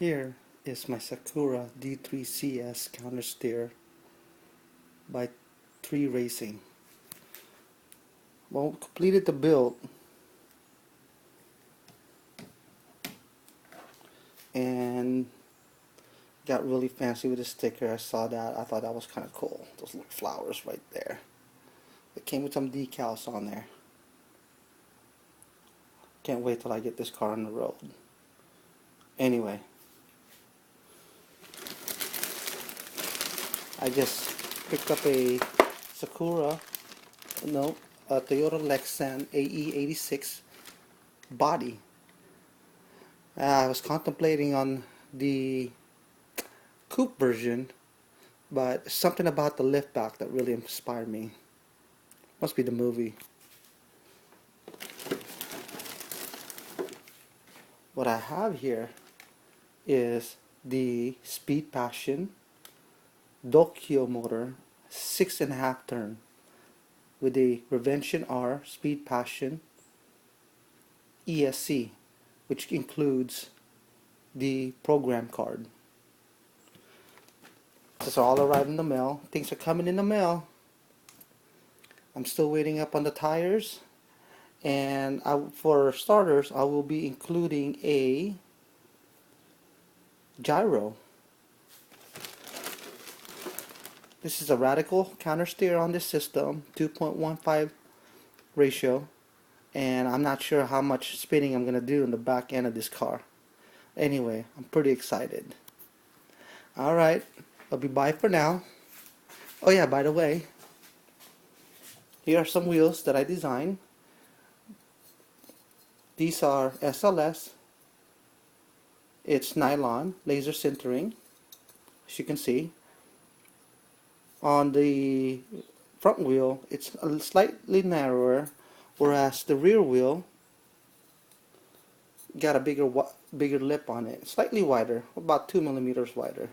Here is my Sakura D3CS counter steer by 3Racing. Well, completed the build and got really fancy with the sticker. I saw that. I thought that was kind of cool. Those little flowers right there. It came with some decals on there. Can't wait till I get this car on the road. Anyway, I just picked up a Sakura, no, a Toyota Lexan AE86 body. I was contemplating on the coupe version, but something about the liftback that really inspired me. Must be the movie. What I have here is the Speed Passion Dokyo motor 6.5 turn with the Revention R Speed Passion ESC, which includes the program card. This all arrived in the mail. Things are coming in the mail. I'm still waiting up on the tires, and for starters I will be including a gyro. This is a radical counter steer on this system, 2.15 ratio, and I'm not sure how much spinning I'm going to do in the back end of this car. Anyway, I'm pretty excited. Alright, I'll be bye for now. Oh yeah, by the way, here are some wheels that I designed. These are SLS. It's nylon, laser sintering, as you can see. On the front wheel, it's slightly narrower, whereas the rear wheel got a bigger lip on it, slightly wider, about 2 millimeters wider.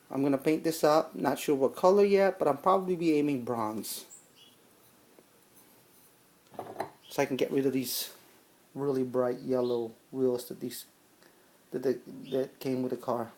I'm gonna paint this up, not sure what color yet, but I'll probably be aiming bronze, so I can get rid of these really bright yellow wheels that came with the car.